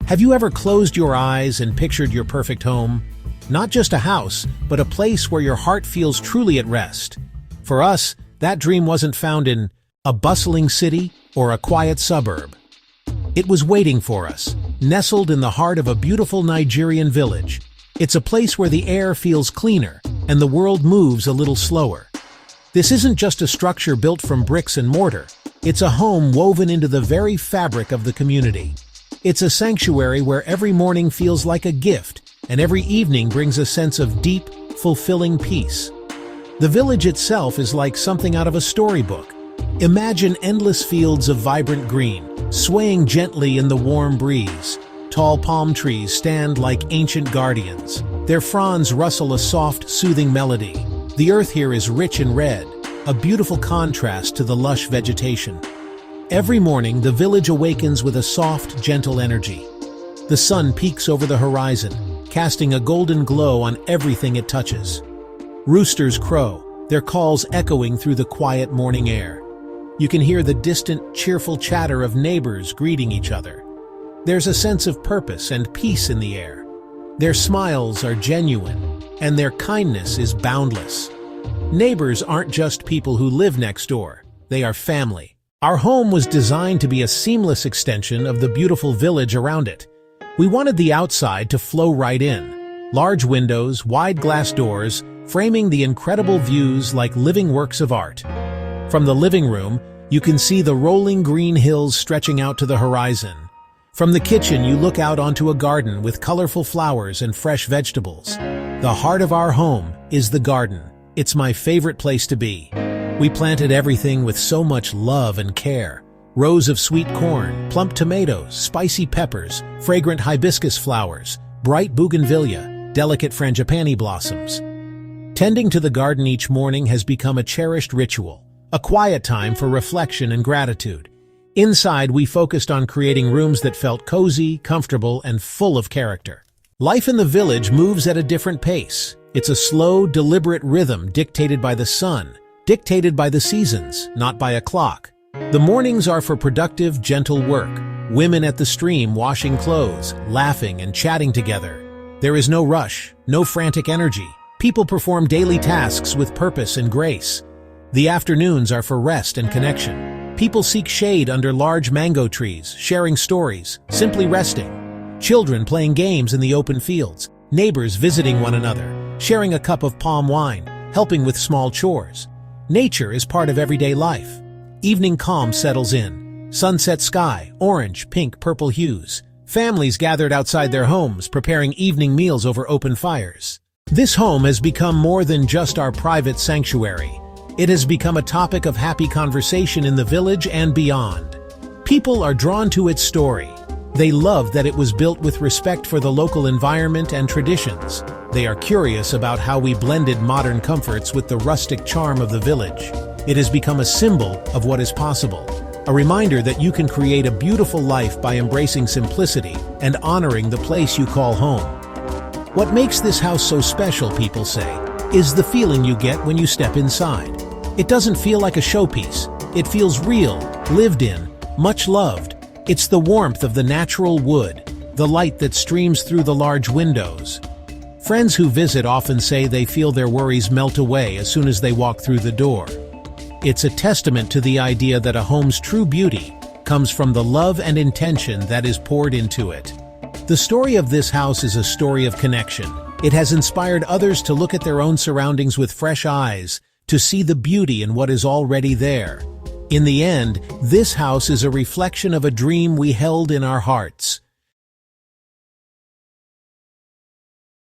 Have you ever closed your eyes and pictured your perfect home? Not just a house, but a place where your heart feels truly at rest. For us, that dream wasn't found in a bustling city or a quiet suburb. It was waiting for us, nestled in the heart of a beautiful Nigerian village. It's a place where the air feels cleaner and the world moves a little slower. This isn't just a structure built from bricks and mortar. It's a home woven into the very fabric of the community. It's a sanctuary where every morning feels like a gift, and every evening brings a sense of deep, fulfilling peace. The village itself is like something out of a storybook. Imagine endless fields of vibrant green, swaying gently in the warm breeze. Tall palm trees stand like ancient guardians. Their fronds rustle a soft, soothing melody. The earth here is rich in red, a beautiful contrast to the lush vegetation. Every morning, the village awakens with a soft, gentle energy. The sun peeks over the horizon, casting a golden glow on everything it touches. Roosters crow, their calls echoing through the quiet morning air. You can hear the distant, cheerful chatter of neighbors greeting each other. There's a sense of purpose and peace in the air. Their smiles are genuine, and their kindness is boundless. Neighbors aren't just people who live next door, they are family. Our home was designed to be a seamless extension of the beautiful village around it. We wanted the outside to flow right in. Large windows, wide glass doors, framing the incredible views like living works of art. From the living room, you can see the rolling green hills stretching out to the horizon. From the kitchen, you look out onto a garden with colorful flowers and fresh vegetables. The heart of our home is the garden. It's my favorite place to be. We planted everything with so much love and care. Rows of sweet corn, plump tomatoes, spicy peppers, fragrant hibiscus flowers, bright bougainvillea, delicate frangipani blossoms. Tending to the garden each morning has become a cherished ritual, a quiet time for reflection and gratitude. Inside, we focused on creating rooms that felt cozy, comfortable, and full of character. Life in the village moves at a different pace. It's a slow, deliberate rhythm dictated by the sun, dictated by the seasons, not by a clock. The mornings are for productive, gentle work. Women at the stream washing clothes, laughing and chatting together. There is no rush, no frantic energy. People perform daily tasks with purpose and grace. The afternoons are for rest and connection. People seek shade under large mango trees, sharing stories, simply resting. Children playing games in the open fields. Neighbors visiting one another, sharing a cup of palm wine, helping with small chores. Nature is part of everyday life. Evening calm settles in. Sunset sky, orange, pink, purple hues. Families gathered outside their homes, preparing evening meals over open fires. This home has become more than just our private sanctuary. It has become a topic of happy conversation in the village and beyond. People are drawn to its story. They love that it was built with respect for the local environment and traditions. They are curious about how we blended modern comforts with the rustic charm of the village. It has become a symbol of what is possible, a reminder that you can create a beautiful life by embracing simplicity and honoring the place you call home. What makes this house so special, people say, is the feeling you get when you step inside. It doesn't feel like a showpiece. It feels real, lived in, much loved. It's the warmth of the natural wood, the light that streams through the large windows. Friends who visit often say they feel their worries melt away as soon as they walk through the door. It's a testament to the idea that a home's true beauty comes from the love and intention that is poured into it. The story of this house is a story of connection. It has inspired others to look at their own surroundings with fresh eyes, to see the beauty in what is already there. In the end, this house is a reflection of a dream we held in our hearts,